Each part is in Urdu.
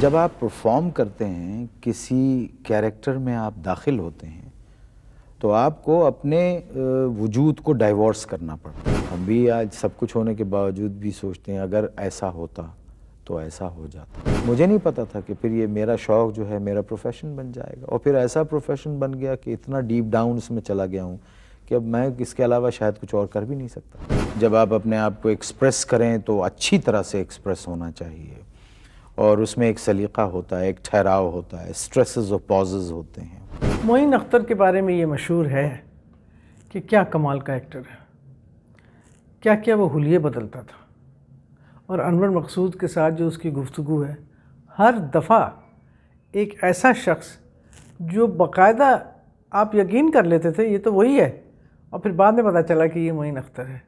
جب آپ پرفارم کرتے ہیں، کسی کیریکٹر میں آپ داخل ہوتے ہیں تو آپ کو اپنے وجود کو ڈائیورس کرنا پڑتا ہے۔ ہم بھی آج سب کچھ ہونے کے باوجود بھی سوچتے ہیں اگر ایسا ہوتا تو ایسا ہو جاتا۔ مجھے نہیں پتا تھا کہ پھر یہ میرا شوق جو ہے میرا پروفیشن بن جائے گا، اور پھر ایسا پروفیشن بن گیا کہ اتنا ڈیپ ڈاؤن اس میں چلا گیا ہوں کہ اب میں اس کے علاوہ شاید کچھ اور کر بھی نہیں سکتا۔ جب آپ اپنے آپ کو ایکسپریس کریں تو اچھی طرح سے ایکسپریس ہونا چاہیے، اور اس میں ایک سلیقہ ہوتا ہے، ایک ٹھہراؤ ہوتا ہے، اسٹریسز اور پازز ہوتے ہیں۔ معین اختر کے بارے میں یہ مشہور ہے کہ کیا کمال کا ایکٹر ہے، کیا کیا وہ حلیے بدلتا تھا، اور انور مقصود کے ساتھ جو اس کی گفتگو ہے، ہر دفعہ ایک ایسا شخص جو باقاعدہ آپ یقین کر لیتے تھے یہ تو وہی ہے، اور پھر بعد میں پتہ چلا کہ یہ معین اختر ہے۔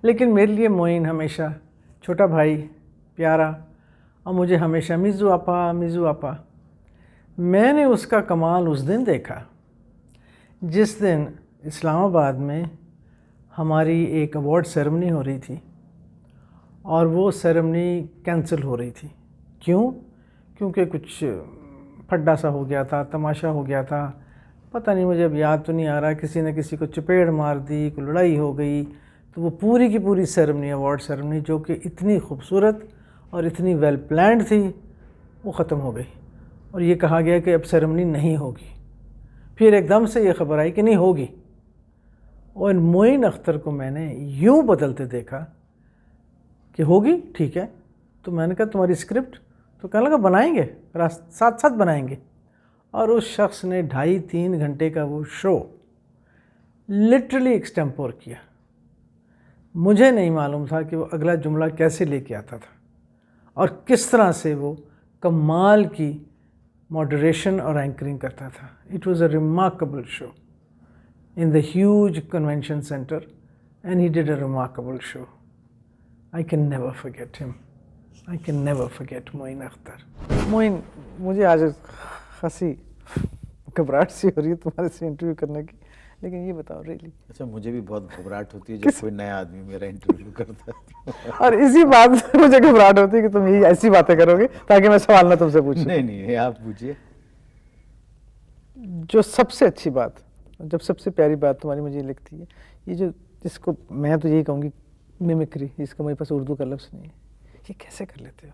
لیکن میرے لیے معین ہمیشہ چھوٹا بھائی، پیارا، اور مجھے ہمیشہ میزو آپا۔ میں نے اس کا کمال اس دن دیکھا جس دن اسلام آباد میں ہماری ایک ایوارڈ سیرمنی ہو رہی تھی، اور وہ سیرمنی کینسل ہو رہی تھی۔ کیوں؟ کیونکہ کچھ پھڈا سا ہو گیا تھا، تماشا ہو گیا تھا، پتہ نہیں، مجھے اب یاد تو نہیں آ رہا، کسی نے کسی کو چپیڑ مار دی، کوئی لڑائی ہو گئی، تو وہ پوری کی پوری سیرمنی، ایوارڈ سیرمنی جو کہ اتنی خوبصورت اور اتنی ویل پلانڈ تھی، وہ ختم ہو گئی، اور یہ کہا گیا کہ اب سیرمنی نہیں ہوگی۔ پھر ایک دم سے یہ خبر آئی کہ نہیں ہوگی، اور معین اختر کو میں نے یوں بدلتے دیکھا کہ ہوگی، ٹھیک ہے۔ تو میں نے کہا تمہاری اسکرپٹ؟ تو کہنے لگا بنائیں گے، ساتھ ساتھ بنائیں گے۔ اور اس شخص نے 2.5-3 گھنٹے کا وہ شو لٹرلی ایکسٹمپور کیا۔ مجھے نہیں معلوم تھا کہ وہ اگلا جملہ کیسے لے کے آتا تھا، اور کس طرح سے وہ کمال کی ماڈریشن اور اینکرنگ کرتا تھا۔ It was a remarkable show in the huge convention center, and he did a remarkable show. I can never forget him. I can never forget معین اختر۔ معین، مجھے آج خاصی گھبراہٹ سی ہو رہی ہے تمہارے سے انٹرویو کرنے کی، لیکن یہ بتاؤ ریلی۔ اچھا، مجھے بھی بہت گھبراہٹ ہوتی ہے جب کوئی نیا آدمی میرا انٹرویو کرتا ہے، اور اسی بات سے مجھے گھبراہٹ ہوتی ہے کہ تم یہی ایسی باتیں کرو گے تاکہ میں سوال نہ تم سے پوچھوں۔ نہیں، آپ پوچھئے۔ جو سب سے اچھی بات، جب سب سے پیاری بات تمہاری مجھے لگتی ہے، یہ جو جس کو میں تو یہی کہوں گی میمکری، جس کا میرے پاس اردو کا لفظ نہیں ہے، یہ کیسے کر لیتے ہو؟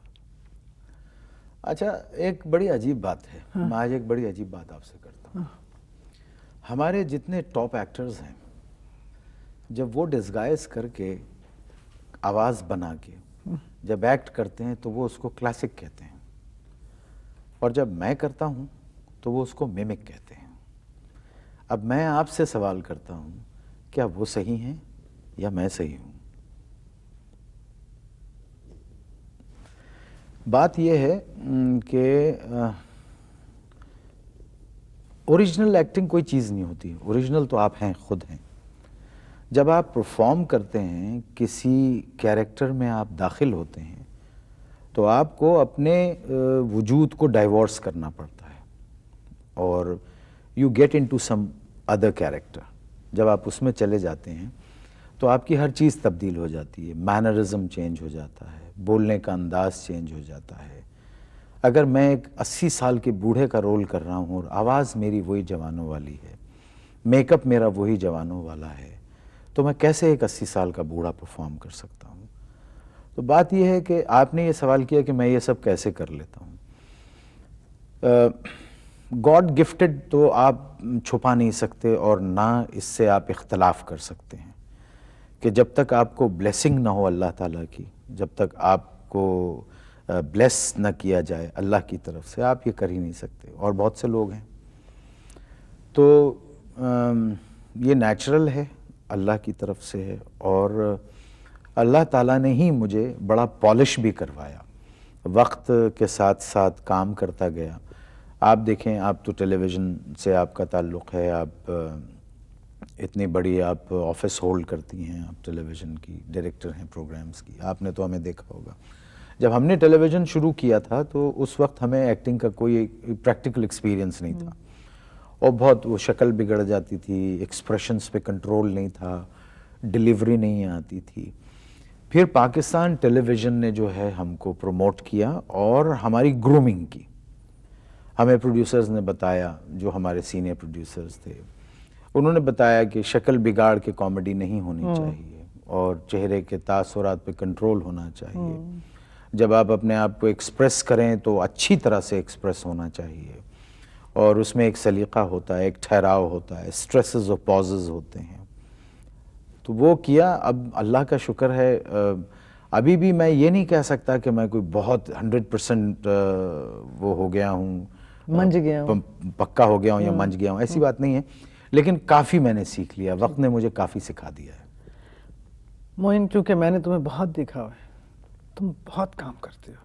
اچھا، ایک بڑی عجیب بات ہے، میں آج ایک بڑی عجیب بات آپ سے کرتا ہوں۔ ہمارے جتنے ٹاپ ایکٹرز ہیں، جب وہ ڈسگائز کر کے آواز بنا کے جب ایکٹ کرتے ہیں تو وہ اس کو کلاسک کہتے ہیں، اور جب میں کرتا ہوں تو وہ اس کو میمک کہتے ہیں۔ اب میں آپ سے سوال کرتا ہوں، کیا وہ صحیح ہیں یا میں صحیح ہوں؟ بات یہ ہے کہ اوریجنل ایکٹنگ کوئی چیز نہیں ہوتی، اوریجنل تو آپ ہیں، خود ہیں۔ جب آپ پرفارم کرتے ہیں، کسی کیریکٹر میں آپ داخل ہوتے ہیں تو آپ کو اپنے وجود کو ڈائیورس کرنا پڑتا ہے، اور you get into some other character. جب آپ اس میں چلے جاتے ہیں تو آپ کی ہر چیز تبدیل ہو جاتی ہے، مینرزم چینج ہو جاتا ہے، بولنے کا انداز چینج ہو جاتا ہے۔ اگر میں ایک 80 سال کے بوڑھے کا رول کر رہا ہوں اور آواز میری وہی جوانوں والی ہے، میک اپ میرا وہی جوانوں والا ہے، تو میں کیسے ایک 80 سال کا بوڑھا پرفارم کر سکتا ہوں؟ تو بات یہ ہے کہ آپ نے یہ سوال کیا کہ میں یہ سب کیسے کر لیتا ہوں۔ گاڈ گفٹڈ تو آپ چھپا نہیں سکتے، اور نہ اس سے آپ اختلاف کر سکتے ہیں کہ جب تک آپ کو بلیسنگ نہ ہو اللہ تعالیٰ کی، جب تک آپ کو بلیس نہ کیا جائے اللہ کی طرف سے، آپ یہ کر ہی نہیں سکتے، اور بہت سے لوگ ہیں۔ تو یہ نیچرل ہے، اللہ کی طرف سے ہے، اور اللہ تعالیٰ نے ہی مجھے بڑا پالش بھی کروایا، وقت کے ساتھ ساتھ کام کرتا گیا۔ آپ دیکھیں، آپ تو ٹیلی ویژن سے آپ کا تعلق ہے، آپ اتنی بڑی آپ آفس ہولڈ کرتی ہیں، آپ ٹیلی ویژن کی ڈائریکٹر ہیں پروگرامز کی، آپ نے تو ہمیں دیکھا ہوگا۔ جب ہم نے ٹیلی ویژن شروع کیا تھا تو اس وقت ہمیں ایکٹنگ کا کوئی پریکٹیکل ایکسپیرینس نہیں تھا، اور بہت وہ شکل بگڑ جاتی تھی، ایکسپریشنز پہ کنٹرول نہیں تھا، ڈیلیوری نہیں آتی تھی۔ پھر پاکستان ٹیلی ویژن نے جو ہے ہم کو پروموٹ کیا اور ہماری گرومنگ کی. ہمیں پروڈیوسرز نے بتایا، جو ہمارے سینئر پروڈیوسرز تھے انہوں نے بتایا کہ شکل بگاڑ کے کامیڈی نہیں ہونی چاہیے اور چہرے کے تاثرات پہ کنٹرول ہونا چاہیے. جب آپ اپنے آپ کو ایکسپریس کریں تو اچھی طرح سے ایکسپریس ہونا چاہیے اور اس میں ایک سلیقہ ہوتا ہے، ایک ٹھہراؤ ہوتا ہے، سٹریسز اور پازز ہوتے ہیں. تو وہ کیا. اب اللہ کا شکر ہے ابھی بھی میں یہ نہیں کہہ سکتا کہ میں کوئی بہت 100% وہ ہو گیا ہوں، منج گیا ہوں، پکا ہو گیا ہوں یا منج گیا ہوں، ایسی بات نہیں ہے، لیکن کافی میں نے سیکھ لیا. وقت نے مجھے کافی سکھا دیا ہے. معین، چونکہ میں نے تمہیں بہت دیکھا ہوا ہے، تم بہت کام کرتے ہو،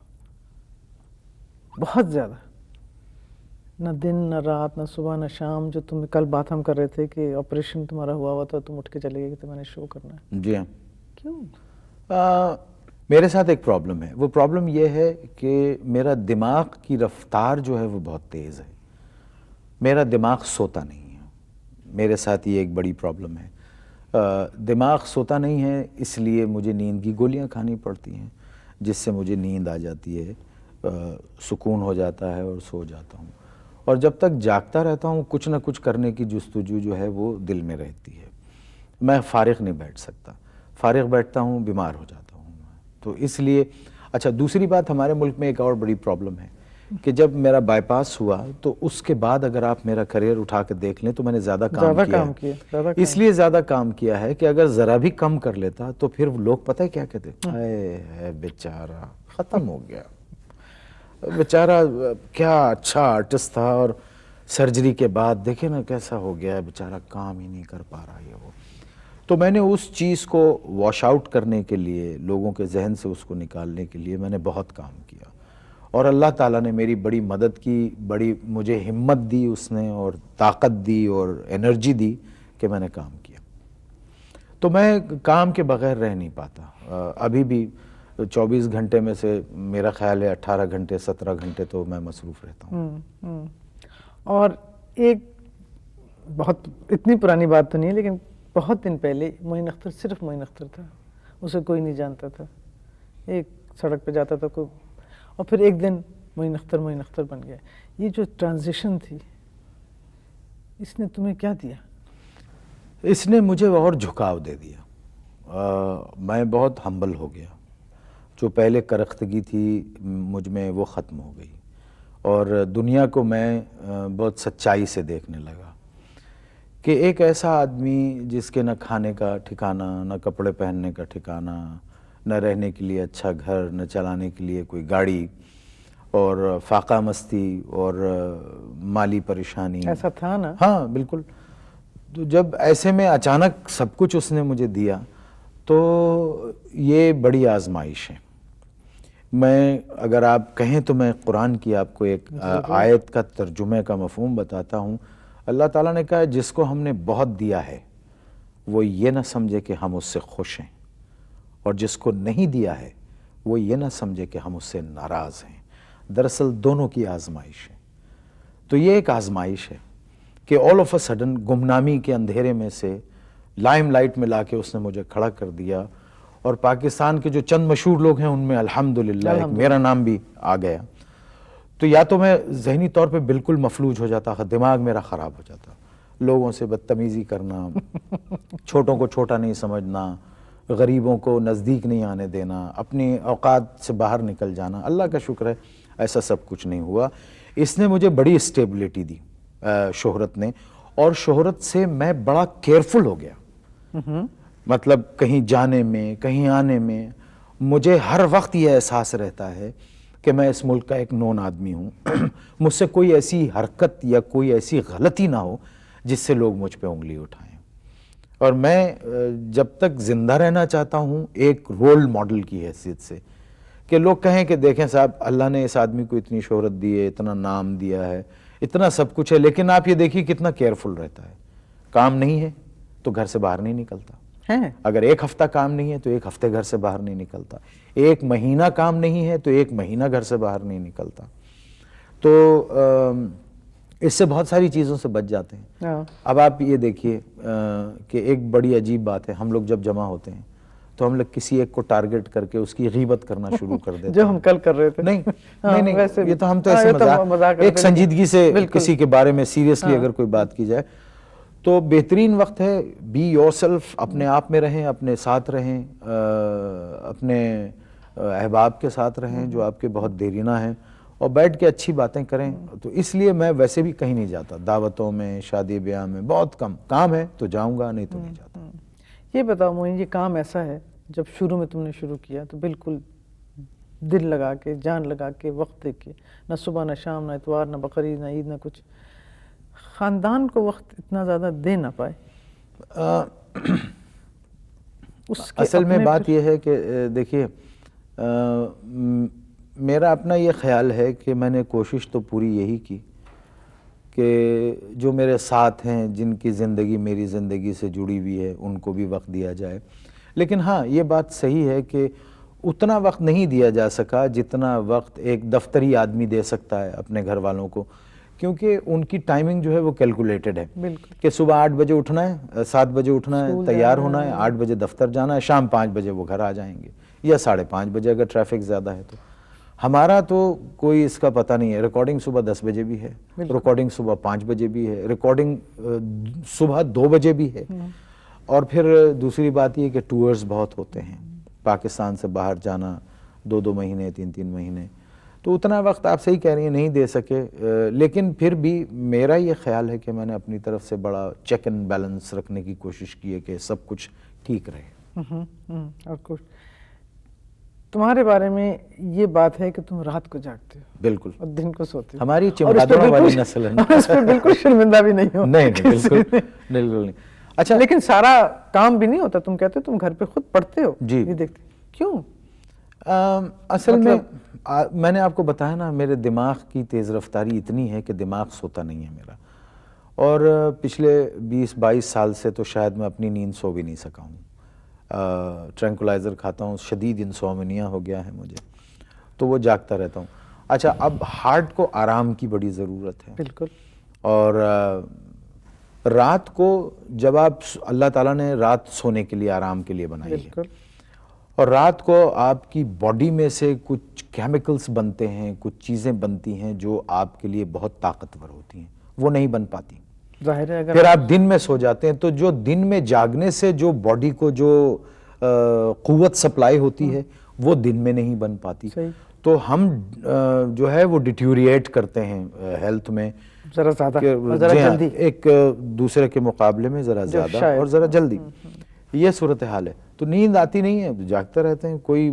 بہت زیادہ، نہ دن نہ رات نہ صبح نہ شام. جو تم کل بات ہم کر رہے تھے کہ آپریشن تمہارا ہوا ہوا تھا، تم اٹھ کے چلے گئے کہ میں نے شو کرنا ہے. جی ہاں. کیوں؟ میرے ساتھ ایک پرابلم ہے. وہ پرابلم یہ ہے کہ میرا دماغ کی رفتار جو ہے وہ بہت تیز ہے. میرا دماغ سوتا نہیں ہے. میرے ساتھ یہ ایک بڑی پرابلم ہے. دماغ سوتا نہیں ہے، اس لیے مجھے نیند کی گولیاں کھانی پڑتی ہیں جس سے مجھے نیند آ جاتی ہے، سکون ہو جاتا ہے اور سو جاتا ہوں. اور جب تک جاگتا رہتا ہوں کچھ نہ کچھ کرنے کی جستجو جو ہے وہ دل میں رہتی ہے. میں فارغ نہیں بیٹھ سکتا. فارغ بیٹھتا ہوں بیمار ہو جاتا ہوں. تو اس لیے اچھا، دوسری بات، ہمارے ملک میں ایک اور بڑی پرابلم ہے کہ جب میرا بائی پاس ہوا تو اس کے بعد اگر آپ میرا کریئر اٹھا کے دیکھ لیں تو میں نے زیادہ کام کیا. اس لیے زیادہ کام کیا ہے کہ اگر ذرا بھی کم کر لیتا تو پھر لوگ پتہ ہے کیا کہتے، اے بیچارہ ختم ہو گیا، بیچارہ کیا اچھا آرٹسٹ تھا اور سرجری کے بعد دیکھیں نا کیسا ہو گیا ہے، بیچارہ کام ہی نہیں کر پا رہا یہ وہ. تو میں نے اس چیز کو واش آؤٹ کرنے کے لیے، لوگوں کے ذہن سے اس کو نکالنے کے لیے میں نے بہت کام کیا اور اللہ تعالیٰ نے میری بڑی مدد کی، بڑی مجھے ہمت دی اس نے اور طاقت دی اور انرجی دی کہ میں نے کام کیا. تو میں کام کے بغیر رہ نہیں پاتا. ابھی بھی 24 گھنٹے میں سے میرا خیال ہے 18 گھنٹے 17 گھنٹے تو میں مصروف رہتا ہوں. اور ایک بہت اتنی پرانی بات تو نہیں ہے، لیکن بہت دن پہلے معین اختر صرف معین اختر تھا، اسے کوئی نہیں جانتا تھا. ایک سڑک پہ جاتا تھا کوئی، اور پھر ایک دن معین اختر بن گیا. یہ جو ٹرانزیشن تھی، اس نے تمہیں کیا دیا؟ اس نے مجھے اور جھکاؤ دے دیا. میں بہت ہمبل ہو گیا. جو پہلے کرختگی تھی مجھ میں وہ ختم ہو گئی اور دنیا کو میں بہت سچائی سے دیکھنے لگا کہ ایک ایسا آدمی جس کے نہ کھانے کا ٹھکانہ، نہ کپڑے پہننے کا ٹھکانہ، نہ رہنے کے لیے اچھا گھر، نہ چلانے کے لیے کوئی گاڑی، اور فاقہ مستی اور مالی پریشانی. ایسا تھا نا؟ ہاں بالکل. تو جب ایسے میں اچانک سب کچھ اس نے مجھے دیا تو یہ بڑی آزمائش ہے. میں اگر آپ کہیں تو میں قرآن کی آپ کو ایک آیت کا ترجمے کا مفہوم بتاتا ہوں. اللہ تعالیٰ نے کہا جس کو ہم نے بہت دیا ہے وہ یہ نہ سمجھے کہ ہم اس سے خوش ہیں، اور جس کو نہیں دیا ہے وہ یہ نہ سمجھے کہ ہم اس سے ناراض ہیں. دراصل دونوں کی آزمائش ہے. تو یہ ایک آزمائش ہے کہ آل آف اے سڈن گمنامی کے اندھیرے میں سے لائم لائٹ میں لا کے اس نے مجھے کھڑا کر دیا. اور پاکستان کے جو چند مشہور لوگ ہیں ان میں الحمدللہ ایک میرا نام بھی آ گیا. تو یا تو میں ذہنی طور پہ بالکل مفلوج ہو جاتا، دماغ میرا خراب ہو جاتا، لوگوں سے بدتمیزی کرنا، چھوٹوں کو چھوٹا نہیں سمجھنا، غریبوں کو نزدیک نہیں آنے دینا، اپنی اوقات سے باہر نکل جانا. اللہ کا شکر ہے ایسا سب کچھ نہیں ہوا. اس نے مجھے بڑی اسٹیبلٹی دی شہرت نے، اور شہرت سے میں بڑا کیئرفل ہو گیا. مطلب کہیں جانے میں، کہیں آنے میں مجھے ہر وقت یہ احساس رہتا ہے کہ میں اس ملک کا ایک نون آدمی ہوں. مجھ سے کوئی ایسی حرکت یا کوئی ایسی غلطی نہ ہو جس سے لوگ مجھ پہ انگلی اٹھائیں. اور میں جب تک زندہ رہنا چاہتا ہوں ایک رول ماڈل کی حیثیت سے، کہ لوگ کہیں کہ دیکھیں صاحب اللہ نے اس آدمی کو اتنی شہرت دی ہے، اتنا نام دیا ہے، اتنا سب کچھ ہے، لیکن آپ یہ دیکھیے کتنا کیئرفل رہتا ہے. کام نہیں ہے تو گھر سے باہر نہیں نکلتا. اگر ایک ہفتہ کام نہیں ہے تو ایک ہفتے گھر سے باہر نہیں نکلتا. ایک مہینہ کام نہیں ہے تو ایک مہینہ گھر سے باہر نہیں نکلتا. تو اس سے بہت ساری چیزوں سے بچ جاتے ہیں. اب آپ یہ دیکھیے کہ ایک بڑی عجیب بات ہے، ہم لوگ جب جمع ہوتے ہیں تو ہم لوگ کسی ایک کو ٹارگٹ کر کے اس کی غیبت کرنا شروع کر دیتے جو ہم کل کر رہے تھے. نہیں ہاں، نہیں ویسے نہیں، بھی. یہ تو ہم تو ہاں، ایسے یہ تو مذاق مذاق کرتے ایک ہیں. سنجیدگی سے بالکل. کسی کے بارے میں سیریسلی اگر کوئی بات کی جائے تو بہترین وقت ہے بی یور سیلف، اپنے آپ میں رہیں، اپنے ساتھ رہیں، اپنے احباب کے ساتھ رہیں جو آپ کے بہت دیرینہ ہیں، اور بیٹھ کے اچھی باتیں کریں. تو اس لیے میں ویسے بھی کہیں نہیں جاتا، دعوتوں میں، شادی بیاہ میں بہت کم. کام ہے تو جاؤں گا، نہیں تو نہیں جاتا. یہ بتاؤ معین، یہ کام ایسا ہے جب شروع میں تم نے شروع کیا تو بالکل دل لگا کے، جان لگا کے، وقت دے کے، نہ صبح نہ شام نہ اتوار نہ بقرعید نہ عید نہ کچھ، خاندان کو وقت اتنا زیادہ دے نہ پائے؟ اصل میں بات یہ ہے کہ دیکھیے، میرا اپنا یہ خیال ہے کہ میں نے کوشش تو پوری یہی کی کہ جو میرے ساتھ ہیں، جن کی زندگی میری زندگی سے جڑی ہوئی ہے، ان کو بھی وقت دیا جائے. لیکن ہاں یہ بات صحیح ہے کہ اتنا وقت نہیں دیا جا سکا جتنا وقت ایک دفتری آدمی دے سکتا ہے اپنے گھر والوں کو، کیونکہ ان کی ٹائمنگ جو ہے وہ کیلکولیٹڈ ہے بالکل. کہ صبح 8 بجے اٹھنا ہے، 7 بجے اٹھنا ہے، تیار ہونا ہے، 8 بجے دفتر جانا ہے، شام 5 بجے وہ گھر آ جائیں گے، یا 5:30 بجے اگر ٹریفک زیادہ ہے تو. ہمارا تو کوئی اس کا پتہ نہیں ہے. ریکارڈنگ صبح 10 بجے بھی ہے، ریکارڈنگ صبح 5 بجے بھی ہے، ریکارڈنگ صبح 2 بجے بھی ہے. اور پھر دوسری بات یہ کہ ٹورز بہت ہوتے ہیں، پاکستان سے باہر جانا 2 مہینے 3 مہینے، تو اتنا وقت آپ صحیح کہہ رہی ہیں نہیں دے سکے. لیکن پھر بھی میرا یہ خیال ہے کہ میں نے اپنی طرف سے بڑا چیک اینڈ بیلنس رکھنے کی کوشش کی ہے کہ سب کچھ ٹھیک رہے. اور کچھ تمہارے بارے میں یہ بات ہے کہ تم رات کو جاگتے ہو بالکل، اور دن کو سوتے ہو. ہماری چمگادڑوں والی نسل ہے. اس پہ بالکل شرمندہ بھی نہیں ہو. نہیں بالکل بالکل نہیں. اچھا، لیکن سارا کام بھی نہیں ہوتا. تم کہتے ہو تم گھر پہ خود پڑھتے ہو. جی. یہ دیکھتے کیوں؟ اصل میں نے آپ کو بتایا نا، میرے دماغ کی تیز رفتاری اتنی ہے کہ دماغ سوتا نہیں ہے میرا. اور پچھلے 20-22 سال سے تو شاید میں اپنی نیند سو بھی نہیں سکا ہوں. ٹرینکولائزر کھاتا ہوں، شدید انسومنیا ہو گیا ہے مجھے، تو وہ جاگتا رہتا ہوں. اچھا، اب ہارٹ کو آرام کی بڑی ضرورت ہے. بالکل. اور رات کو جب اللہ تعالیٰ نے رات سونے کے لیے، آرام کے لیے بنائی ہے، بالکل. اور رات کو آپ کی باڈی میں سے کچھ کیمیکلز بنتے ہیں، کچھ چیزیں بنتی ہیں جو آپ کے لیے بہت طاقتور ہوتی ہیں، وہ نہیں بن پاتی. ظاہر ہے اگر پھر آپ دن میں سو جاتے ہیں تو جو دن میں جاگنے سے جو باڈی کو جو قوت سپلائی ہوتی ہے وہ دن میں نہیں بن پاتی. تو ہم جو ہے وہ ڈیٹیوریٹ کرتے ہیں ہیلتھ میں ذرا زیادہ اور ذرا جلدی، ایک دوسرے کے مقابلے میں ذرا زیادہ اور ذرا جلدی. یہ صورتحال ہے. تو نیند آتی نہیں ہے، جاگتے رہتے ہیں. کوئی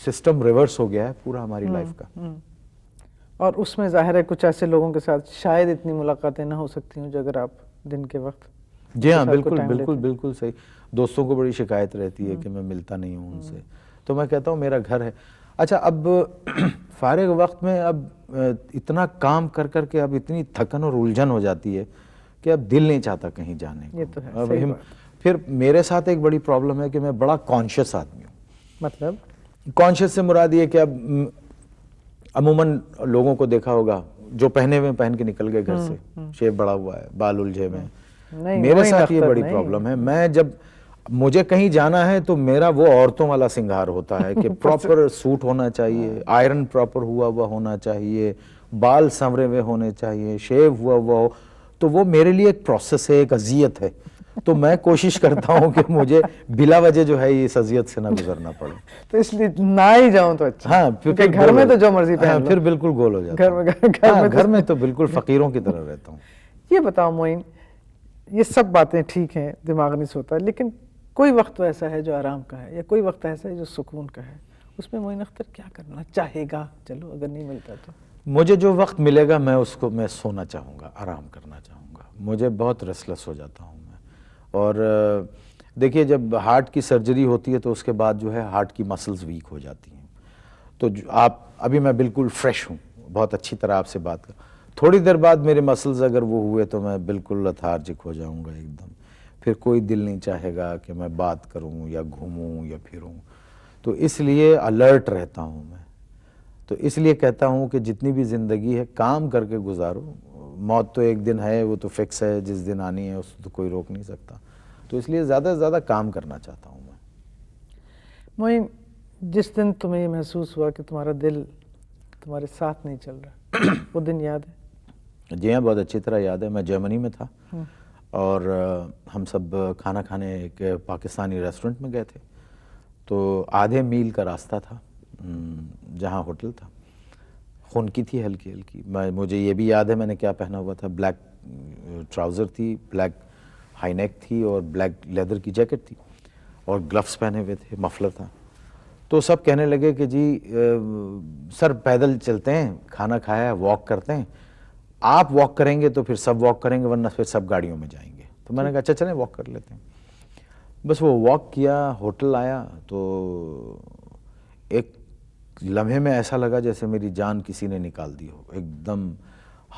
سسٹم ریورس ہو گیا ہے پورا ہماری لائف کا. اور اس میں ظاہر ہے کچھ ایسے لوگوں کے ساتھ شاید اتنی ملاقاتیں نہ ہو سکتی ہوں جو اگر آپ دن کے وقت. جی ہاں، بالکل بالکل بالکل صحیح. دوستوں کو بڑی شکایت رہتی ہے کہ میں ملتا نہیں ہوں ان سے، تو میں کہتا ہوں میرا گھر ہے. اچھا، اب فارغ وقت میں اب اتنا کام کر کر کے اب اتنی تھکن اور الجھن ہو جاتی ہے کہ اب دل نہیں چاہتا کہیں جانے کو. یہ تو ہے، صحیح بات. پھر میرے ساتھ ایک بڑی پرابلم ہے کہ میں بڑا کانشیس آدمی ہوں. مطلب کانشیس سے مراد یہ کہ اب عموماً لوگوں کو دیکھا ہوگا جو پہنے ہوئے پہن کے نکل گئے گھر سے، شیپ بڑا ہوا ہے، بال الجھے میں. میرے ساتھ یہ بڑی پرابلم ہے. میں جب مجھے کہیں جانا ہے تو میرا وہ عورتوں والا سنگھار ہوتا ہے کہ پراپر سوٹ ہونا چاہیے، آئرن پراپر ہوا ہوا ہونا چاہیے، بال سنورے ہوئے ہونے چاہیے، شیو ہوا ہوا ہو. تو وہ میرے لیے ایک پروسیس ہے، ایک اذیت ہے. تو میں کوشش کرتا ہوں کہ مجھے بلا وجہ جو ہے اس اذیت سے نہ گزرنا پڑے. تو اس لیے نہ ہی جاؤں تو اچھا. ہاں، کیونکہ گھر میں تو جو مرضی پہن لو. پھر بالکل گول ہو جاتا ہوں. گھر میں تو بالکل فقیروں کی طرح رہتا ہوں. یہ بتاؤ معین، یہ سب باتیں ٹھیک ہیں، دماغ نہیں سوتا، لیکن کوئی وقت تو ایسا ہے جو آرام کا ہے، یا کوئی وقت ایسا ہے جو سکون کا ہے. اس میں معین اختر کیا کرنا چاہے گا؟ چلو اگر نہیں ملتا تو مجھے جو وقت ملے گا میں اس کو میں سونا چاہوں گا، آرام کرنا چاہوں گا. مجھے بہت ریسٹلیس ہو جاتا ہوں میں. اور دیکھیے، جب ہارٹ کی سرجری ہوتی ہے تو اس کے بعد جو ہے ہارٹ کی مسلز ویک ہو جاتی ہیں. تو آپ ابھی میں بالکل فریش ہوں، بہت اچھی طرح آپ سے بات کر. تھوڑی دیر بعد میرے مسلز اگر وہ ہوئے تو میں بالکل لیتھارجک ہو جاؤں گا ایک دم. پھر کوئی دل نہیں چاہے گا کہ میں بات کروں یا گھوموں یا پھروں. تو اس لیے الرٹ رہتا ہوں میں. تو اس لیے کہتا ہوں کہ جتنی بھی زندگی ہے کام کر کے گزارو. موت تو ایک دن ہے، وہ تو فکس ہے، جس دن آنی ہے اس تو کوئی روک نہیں سکتا. تو اس لیے زیادہ سے زیادہ کام کرنا چاہتا ہوں میں. معین، جس دن تمہیں یہ محسوس ہوا کہ تمہارا دل تمہارے ساتھ نہیں چل رہا، وہ دن یاد ہے؟ جی ہاں، بہت اچھی طرح یاد ہے. میں جرمنی میں تھا اور ہم سب کھانا کھانے ایک پاکستانی ریسٹورنٹ میں گئے تھے. تو آدھے میل کا راستہ تھا جہاں ہوٹل تھا. خنکی تھی ہلکی ہلکی. مجھے یہ بھی یاد ہے میں نے کیا پہنا ہوا تھا. بلیک ٹراؤزر تھی، بلیک ہائی نیک تھی اور بلیک لیدر کی جیکٹ تھی اور گلفز پہنے ہوئے تھے، مفلر تھا. تو سب کہنے لگے کہ جی سر پیدل چلتے ہیں، کھانا کھایا ہے، واک کرتے ہیں. آپ واک کریں گے تو پھر سب واک کریں گے، ورنہ پھر سب گاڑیوں میں جائیں گے. تو میں نے کہا اچھا چلیں واک کر لیتے ہیں. بس وہ واک کیا، ہوٹل آیا تو ایک لمحے میں ایسا لگا جیسے میری جان کسی نے نکال دی ہو. ایک دم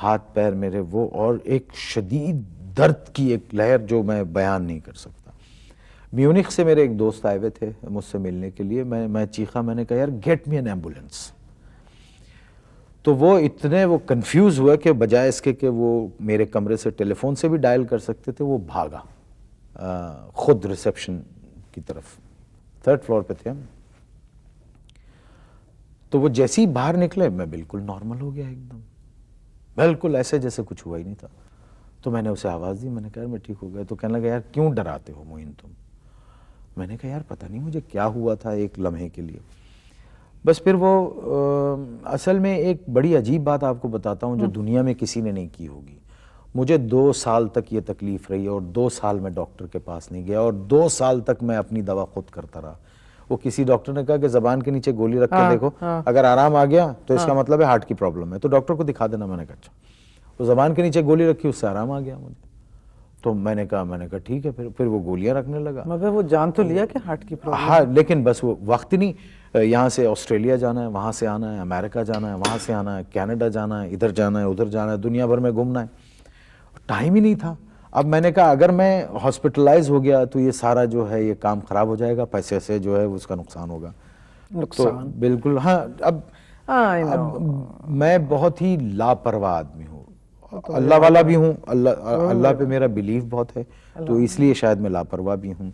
ہاتھ پیر میرے وہ، اور ایک شدید درد کی ایک لہر جو میں بیان نہیں کر سکتا. میونخ سے میرے ایک دوست آئے ہوئے تھے مجھ سے ملنے کے لیے. میں چیخا، میں نے کہا یار گیٹ می این ایمبولینس. تو وہ اتنے کنفیوز ہوئے کہ بجائے اس کے کہ وہ میرے کمرے سے ٹیلی فون سے بھی ڈائل کر سکتے تھے، وہ بھاگا خود ریسیپشن کی طرف. 3rd فلور پہ تھے ہم. تو وہ جیسے ہی باہر نکلے میں بالکل نارمل ہو گیا، ایک دم بالکل ایسے جیسے کچھ ہوا ہی نہیں تھا. تو میں نے اسے آواز دی، میں نے کہا یار میں ٹھیک ہو گیا. تو کہنے لگا یار کیوں ڈراتے ہو معین تم؟ میں نے کہا یار پتہ نہیں مجھے کیا ہوا تھا ایک لمحے کے لیے. بس پھر وہ اصل میں ایک بڑی عجیب بات آپ کو بتاتا ہوں جو دنیا میں کسی نے نہیں کی ہوگی. مجھے 2 سال تک یہ تکلیف رہی اور 2 سال میں ڈاکٹر کے پاس نہیں گیا اور 2 سال تک میں اپنی دوا خود کرتا رہا. وہ کسی ڈاکٹر نے کہا کہ زبان کے نیچے گولی رکھ کے دیکھو، اگر آرام آ گیا تو اس کا مطلب ہے ہارٹ کی پرابلم ہے، تو ڈاکٹر کو دکھا دینا. میں نے کہا اچھا. وہ زبان کے نیچے گولی رکھی، اس سے آرام آ گیا مجھے. تو میں نے کہا ٹھیک ہے. پھر وہ گولیاں رکھنے لگا. مگر وہ جان تو لیا کہ ہارٹ کی پرابلم. ہاں لیکن بس وہ وقت نہیں. یہاں سے آسٹریلیا جانا ہے، وہاں سے آنا ہے، امریکہ جانا ہے، وہاں سے آنا ہے، کینیڈا جانا ہے، ادھر جانا ہے، ادھر جانا ہے، دنیا بھر میں گھومنا ہے. ٹائم ہی نہیں تھا. اب میں نے کہا اگر میں ہاسپٹلائز ہو گیا تو یہ سارا جو ہے یہ کام خراب ہو جائے گا، پیسے سے جو ہے اس کا نقصان ہوگا. نقصان بالکل. ہاں اب میں بہت ہی لاپرواہ آدمی ہوں. اللہ والا بھی ہوں، اللہ پہ میرا بیلیف بہت ہے، تو اس لیے شاید میں لاپرواہ بھی ہوں.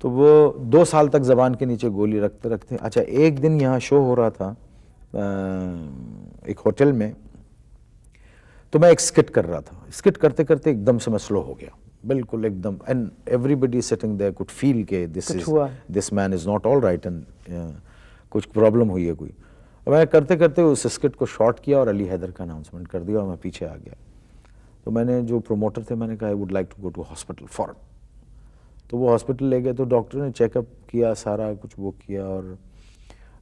تو وہ 2 سال تک زبان کے نیچے گولی رکھتے رکھتے. اچھا ایک دن یہاں شو ہو رہا تھا ایک ہوٹل میں، تو میں ایک اسکٹ کر رہا تھا. اسکٹ کرتے کرتے ایک دم سے میں سلو ہو گیا بالکل ایک دم. And everybody sitting there could feel کہ this man is not all right and کچھ پرابلم ہوئی ہے کوئی. میں کرتے کرتے اس اسکٹ کو شارٹ کیا اور علی حیدر کا اناؤنسمنٹ کر دیا اور میں پیچھے آ گیا. تو میں نے جو پروموٹر تھے میں نے کہا I would like to go to hospital فوراً. تو وہ ہاسپٹل لے گئے. تو ڈاکٹر نے چیک اپ کیا، سارا کچھ وہ کیا. اور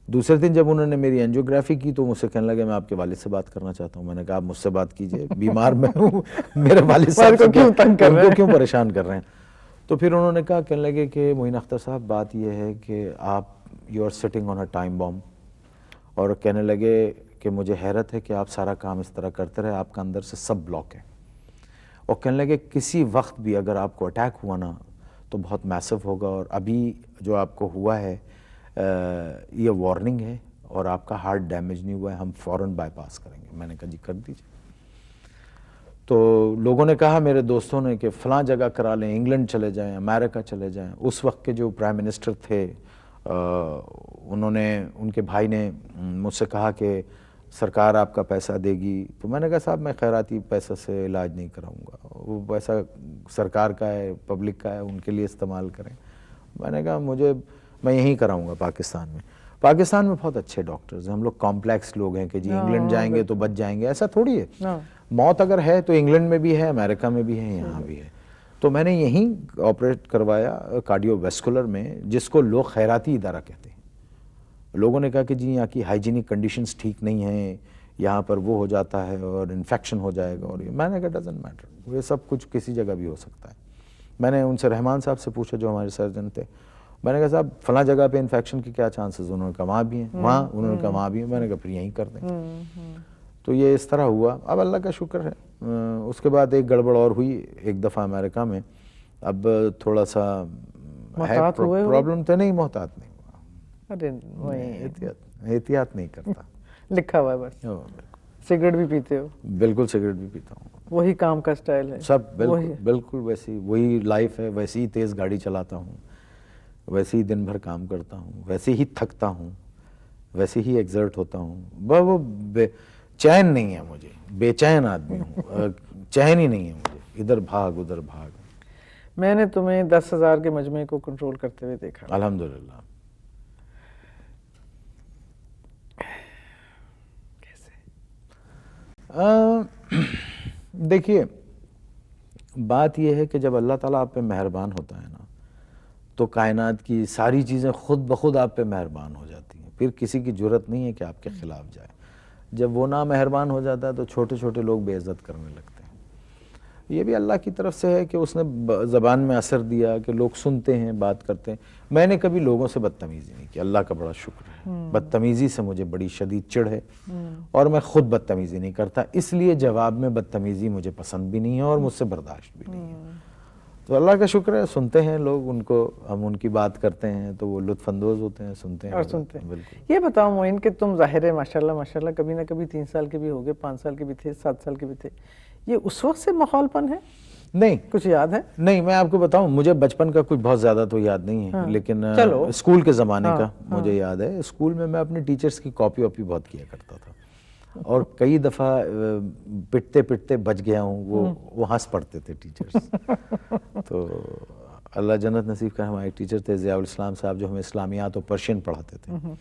دوسرے دن جب انہوں نے میری اینجیوگرافی کی تو مجھ سے کہنے لگے میں آپ کے والد سے بات کرنا چاہتا ہوں. میں نے کہا آپ مجھ سے بات کیجئے، بیمار میں ہوں، میرے والد صاحب کو کیوں پریشان کر رہے ہیں. تو پھر انہوں نے کہا، کہنے لگے کہ معین اختر صاحب بات یہ ہے کہ آپ you are sitting on a time bomb. اور کہنے لگے کہ مجھے حیرت ہے کہ آپ سارا کام اس طرح کرتے رہے، آپ کا اندر سے سب بلاک ہے. اور کہنے لگے کسی وقت بھی اگر آپ کو اٹیک ہوا نا تو بہت میسو ہوگا، اور ابھی جو آپ کو ہوا ہے یہ وارننگ ہے اور آپ کا ہارٹ ڈیمیج نہیں ہوا ہے، ہم فوراً بائی پاس کریں گے. میں نے کہا جی کر دیجیے. تو لوگوں نے کہا میرے دوستوں نے کہ فلاں جگہ کرا لیں، انگلینڈ چلے جائیں، امریکہ چلے جائیں. اس وقت کے جو پرائم منسٹر تھے انہوں نے، ان کے بھائی نے مجھ سے کہا کہ سرکار آپ کا پیسہ دے گی. تو میں نے کہا صاحب میں خیراتی پیسہ سے علاج نہیں کراؤں گا، وہ پیسہ سرکار کا ہے، پبلک کا ہے، ان کے لیے استعمال کریں. میں نے کہا میں یہیں کراؤں گا پاکستان میں. پاکستان میں بہت اچھے ڈاکٹرز ہیں، ہم لوگ کمپلیکس لوگ ہیں کہ جی انگلینڈ جائیں گے تو بچ جائیں گے، ایسا تھوڑی ہے. موت اگر ہے تو انگلینڈ میں بھی ہے، امریکہ میں بھی ہے، یہاں بھی ہے. تو میں نے یہیں آپریٹ کروایا کارڈیو ویسکولر میں، جس کو لوگ خیراتی ادارہ کہتے ہیں. لوگوں نے کہا کہ جی یہاں کی ہائیجینک کنڈیشنز ٹھیک نہیں ہیں، یہاں پر وہ ہو جاتا ہے اور انفیکشن ہو جائے گا. اور میں نے کہا ڈزنٹ میٹر، یہ سب کچھ کسی جگہ بھی ہو سکتا ہے. میں نے ان سے رحمان صاحب سے پوچھا جو ہمارے سرجن تھے. میں نے کہا صاحب فلاں جگہ پہ انفیکشن کی کیا چانسز؟ انہوں نے کہا وہاں بھی ہیں، وہاں انہوں نے کہا وہاں بھی ہیں. میں نے کہا پھر یہیں کر دیں. تو یہ اس طرح ہوا. اب اللہ کا شکر ہے. اس کے بعد ایک گڑبڑ اور ہوئی ایک دفعہ امریکہ میں. اب تھوڑا سا پرابلم تو نہیں، محتاط نہیں ہوا، احتیاط نہیں کرتا. لکھا ہوا ہے بس. سگریٹ بھی پیتے ہو؟ بالکل سگریٹ بھی پیتا ہوں. وہی کام کا سٹائل ہے سب بالکل ویسی، وہی لائف ہے، ویسی ہی تیز گاڑی چلاتا ہوں. ویسے ہی دن بھر کام کرتا ہوں، ویسے ہی تھکتا ہوں، ویسے ہی ایگزرٹ ہوتا ہوں، وہ چین نہیں ہے مجھے، بے چین آدمی ہوں، چین ہی نہیں ہے مجھے، ادھر بھاگ ادھر بھاگ. میں نے تمہیں 10,000 کے مجمع کو کنٹرول کرتے ہوئے دیکھا. الحمدللہ. دیکھیے بات یہ ہے کہ جب اللہ تعالیٰ آپ پہ مہربان ہوتا ہے نا تو کائنات کی ساری چیزیں خود بخود آپ پہ مہربان ہو جاتی ہیں، پھر کسی کی جرت نہیں ہے کہ آپ کے خلاف جائے. جب وہ نا مہربان ہو جاتا ہے تو چھوٹے چھوٹے لوگ بے عزت کرنے لگتے ہیں. یہ بھی اللہ کی طرف سے ہے کہ اس نے زبان میں اثر دیا کہ لوگ سنتے ہیں، بات کرتے ہیں. میں نے کبھی لوگوں سے بدتمیزی نہیں کی، اللہ کا بڑا شکر ہے. بدتمیزی سے مجھے بڑی شدید چڑ ہے اور میں خود بدتمیزی نہیں کرتا، اس لیے جواب میں بدتمیزی مجھے پسند بھی نہیں ہے اور مجھ سے برداشت بھی نہیں ہے. تو اللہ کا شکر ہے، سنتے ہیں لوگ، ان کو ہم ان کی بات کرتے ہیں تو وہ لطف اندوز ہوتے ہیں، سنتے ہیں اور سنتے ہیں. بالکل. یہ بتاؤ معین کہ تم ظاہر ہے ماشاءاللہ ماشاءاللہ کبھی نہ کبھی 3 سال کے بھی ہوگے، 5 سال کے بھی تھے، 7 سال کے بھی تھے، یہ اس وقت سے ماحول پن ہے؟ نہیں کچھ یاد ہے؟ نہیں، میں آپ کو بتاؤں، مجھے بچپن کا کچھ بہت زیادہ تو یاد نہیں ہے، لیکن اسکول کے زمانے کا مجھے یاد ہے. اسکول میں اپنے ٹیچرز کی کاپی واپی بہت کیا کرتا تھا اور کئی دفعہ پٹتے پٹتے بچ گیا ہوں. وہ ہنس پڑتے تھے ٹیچرز. تو اللہ جنت نصیب کرے، ہمارے ٹیچر تھے ضیاء الاسلام صاحب، جو ہمیں اسلامیات اور پرشین پڑھاتے تھے.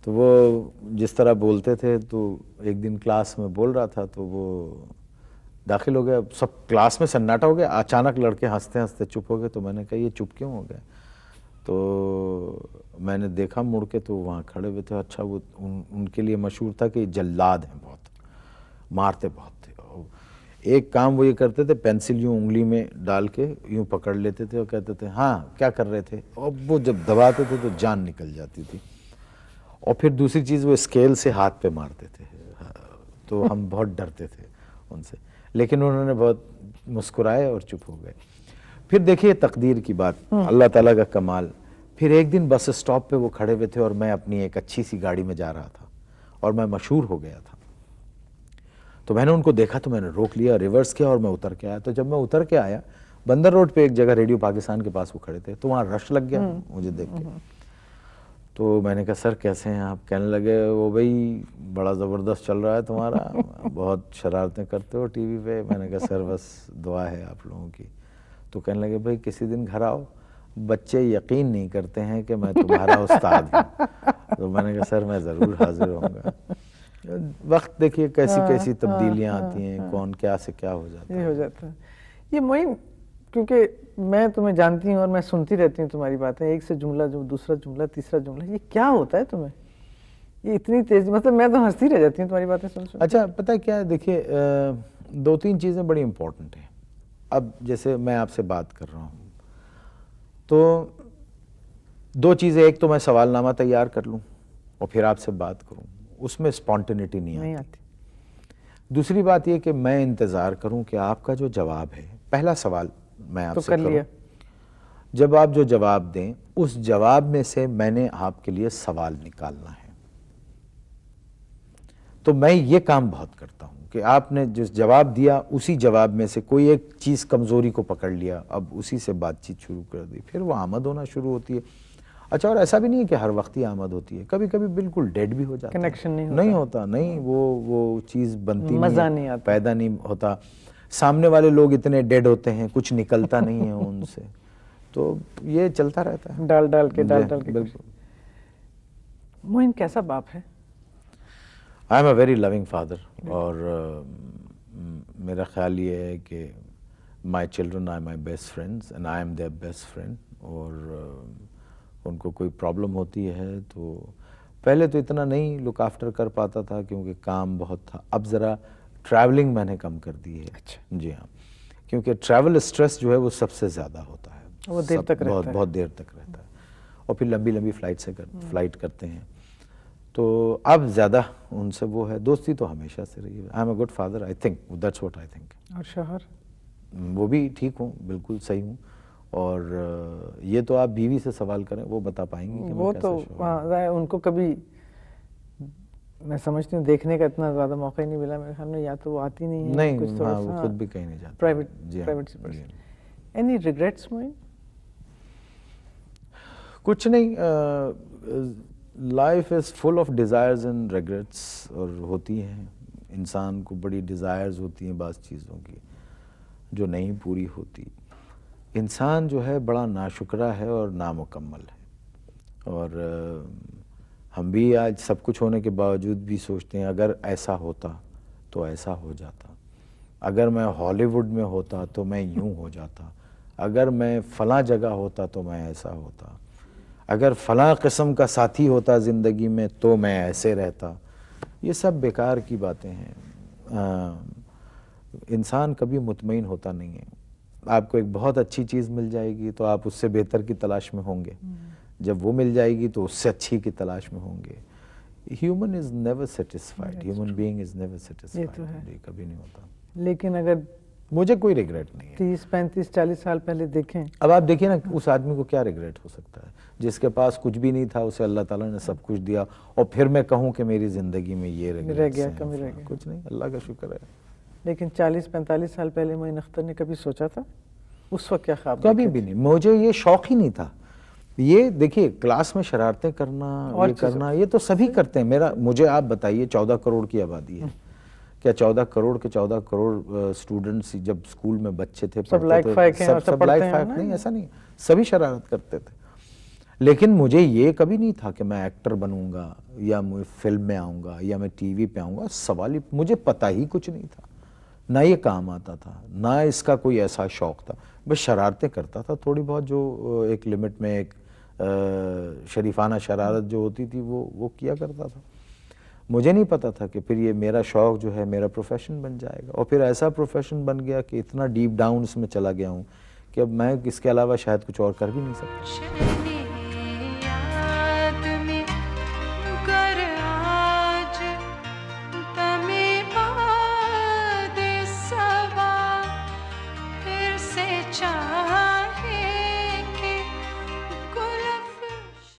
تو وہ جس طرح بولتے تھے، تو ایک دن کلاس میں بول رہا تھا تو وہ داخل ہو گیا، سب کلاس میں سناٹا ہو گیا، اچانک لڑکے ہنستے ہنستے چپ ہو گئے. تو میں نے کہا یہ چپ کیوں ہو گئے؟ تو میں نے دیکھا مڑ کے تو وہاں کھڑے ہوئے تھے. اچھا، وہ ان کے لیے مشہور تھا کہ جلاد ہیں، بہت مارتے بہت تھے. ایک کام وہ یہ کرتے تھے، پینسل یوں انگلی میں ڈال کے یوں پکڑ لیتے تھے اور کہتے تھے ہاں کیا کر رہے تھے، اور وہ جب دباتے تھے تو جان نکل جاتی تھی. اور پھر دوسری چیز وہ اسکیل سے ہاتھ پہ مارتے تھے. تو ہم بہت ڈرتے تھے ان سے، لیکن انہوں نے بہت مسکرائے اور چپ ہو گئے. پھر دیکھیے تقدیر کی بات، اللہ تعالیٰ کا کمال. پھر ایک دن بس اسٹاپ پہ وہ کھڑے ہوئے تھے اور میں اپنی ایک اچھی سی گاڑی میں جا رہا تھا اور میں مشہور ہو گیا تھا. تو میں نے ان کو دیکھا تو میں نے روک لیا، ریورس کیا اور میں اتر کے آیا. تو جب میں اتر کے آیا، بندر روڈ پہ ایک جگہ ریڈیو پاکستان کے پاس وہ کھڑے تھے، تو وہاں رش لگ گیا مجھے دیکھ کے. تو میں نے کہا سر کیسے ہیں آپ؟ کہنے لگے وہ بھائی بڑا زبردست چل رہا ہے تمہارا، بہت شرارتیں کرتے ہو ٹی وی پہ. میں نے کہا سر بس دعا ہے آپ لوگوں کی. تو کہنے لگے بھائی کسی دن گھر آؤ، بچے یقین نہیں کرتے ہیں کہ میں تمہارا استاد ہوں. تو میں نے کہا سر میں ضرور حاضر ہوں گا. وقت دیکھیے کیسی کیسی تبدیلیاں آتی ہیں، کون کیا سے کیا ہو جاتا ہے. یہ ہو جاتا ہے. یہ معین کیونکہ میں تمہیں جانتی ہوں اور میں سنتی رہتی ہوں تمہاری باتیں، ایک سے جملہ جو دوسرا جملہ تیسرا جملہ، یہ کیا ہوتا ہے تمہیں؟ یہ اتنی تیز، مطلب میں تو ہنستی رہ جاتی ہوں تمہاری باتیں سن. اچھا پتہ کیا ہے، دیکھیے 2-3 چیزیں بڑی امپورٹنٹ ہیں. اب جیسے میں آپ سے بات کر رہا ہوں تو 2 چیزیں، ایک تو میں سوال نامہ تیار کر لوں اور پھر آپ سے بات کروں، اس میں اسپونٹینٹی نہیں آتی. دوسری بات یہ کہ میں انتظار کروں کہ آپ کا جو جواب ہے، پہلا سوال میں آپ سے کروں، جب آپ جو جواب دیں اس جواب میں سے میں نے آپ کے لیے سوال نکالنا ہے. تو میں یہ کام بہت کرتا ہوں کہ آپ نے جس جواب دیا اسی جواب میں سے کوئی ایک چیز کمزوری کو پکڑ لیا، اب اسی سے بات چیت شروع کر دی، پھر وہ آمد ہونا شروع ہوتی ہے. اچھا، اور ایسا بھی نہیں ہے کہ ہر وقت ہی آمد ہوتی ہے، کبھی کبھی بالکل ڈیڈ بھی ہو جاتا ہے، کنیکشن نہیں ہوتا، نہیں وہ چیز بنتی نہیں ہے، پیدا نہیں ہوتا. سامنے والے لوگ اتنے ڈیڈ ہوتے ہیں، کچھ نکلتا نہیں ہے ان سے. تو یہ چلتا رہتا ہے، ڈال ڈال کے. بالکل. معین کیسا باپ ہے؟ I am a very loving father, اور میرا خیال یہ ہے کہ my children are my best friends and I am their best friend. اور ان کو کوئی پرابلم ہوتی ہے تو پہلے تو اتنا نہیں لک آفٹر کر پاتا تھا کیونکہ کام بہت تھا. اب ذرا ٹریولنگ میں نے کم کر دی ہے. جی ہاں، کیونکہ ٹریول اسٹریس جو ہے وہ سب سے زیادہ ہوتا ہے، وہ دیر تک رہتا ہے، بہت دیر تک رہتا ہے. اور پھر لمبی فلائٹ کرتے ہیں. تو اب زیادہ ان سے وہ ہے، دوستی تو ہمیشہ سے رہی ہے. I am a good father, I think that's what I think. اور شوہر؟ وہ بھی ٹھیک ہوں، بالکل صحیح ہوں. اور یہ تو آپ بیوی سے سوال کریں، وہ بتا پائیں گی کہ وہ تو ان کو کبھی میں سمجھتی ہوں دیکھنے کا اتنا زیادہ موقع ہی نہیں ملا میرے خیال میں، یا تو وہ آتی نہیں ہے، نہیں وہ خود بھی کہیں نہیں جاتی. پرائیویٹ سے. Any regrets Moin? کچھ نہیں، life is full of desires and regrets, اور ہوتی ہیں انسان کو بڑی ڈیزائرز ہوتی ہیں بعض چیزوں کی جو نہیں پوری ہوتی. انسان جو ہے بڑا ناشکرہ ہے اور نامکمل ہے، اور ہم بھی آج سب کچھ ہونے کے باوجود بھی سوچتے ہیں اگر ایسا ہوتا تو ایسا ہو جاتا، اگر میں ہالی ووڈ میں ہوتا تو میں یوں ہو جاتا، اگر میں فلاں جگہ ہوتا تو میں ایسا ہوتا، اگر فلاں قسم کا ساتھی ہوتا زندگی میں تو میں ایسے رہتا. یہ سب بیکار کی باتیں ہیں. انسان کبھی مطمئن ہوتا نہیں ہے. آپ کو ایک بہت اچھی چیز مل جائے گی تو آپ اس سے بہتر کی تلاش میں ہوں گے، جب وہ مل جائے گی تو اس سے اچھی کی تلاش میں ہوں گے. Human is never satisfied, human being is never satisfied. یہ کبھی نہیں ہوتا. لیکن اگر مجھے کوئی ریگریٹ نہیں ہے. 30 35 40 سال پہلے دیکھیں، اب آپ دیکھیں نا اس آدمی کو کیا ریگریٹ ہو سکتا ہے جس کے پاس کچھ بھی نہیں تھا، اسے اللہ تعالیٰ نے سب کچھ دیا، اور پھر میں کہوں کہ میری زندگی میں یہ رہ گیا، کمی رہ گیا. کچھ نہیں، اللہ کا شکر ہے. لیکن 40 45 سال پہلے معین اختر نے کبھی سوچا تھا؟ اس وقت کیا خواب کبھی بھی نہیں. مجھے یہ شوق ہی نہیں تھا. یہ دیکھیے کلاس میں شرارتیں کرنا، یہ کرنا، یہ تو سبھی کرتے ہیں. مجھے آپ بتائیے 14 کروڑ کی آبادی ہے، کیا 14 کروڑ کے 14 کروڑ سٹوڈنٹس جب اسکول میں بچے تھے سب لائق فائق ہیں، سب لائق فائق نہیں؟ ایسا نہیں، سبھی شرارت کرتے تھے. لیکن مجھے یہ کبھی نہیں تھا کہ میں ایکٹر بنوں گا یا میں فلم میں آؤں گا یا میں ٹی وی پہ آؤں گا. سوال ہی، مجھے پتہ ہی کچھ نہیں تھا، نہ یہ کام آتا تھا، نہ اس کا کوئی ایسا شوق تھا. بس شرارتیں کرتا تھا تھوڑی بہت، جو ایک لمٹ میں ایک شریفانہ شرارت جو ہوتی تھی وہ کیا کرتا تھا. مجھے نہیں پتا تھا کہ پھر یہ میرا شوق جو ہے میرا پروفیشن بن جائے گا، اور پھر ایسا پروفیشن بن گیا کہ اتنا ڈیپ ڈاؤن اس میں چلا گیا ہوں کہ اب میں اس کے علاوہ شاید کچھ اور کر بھی نہیں سکتا.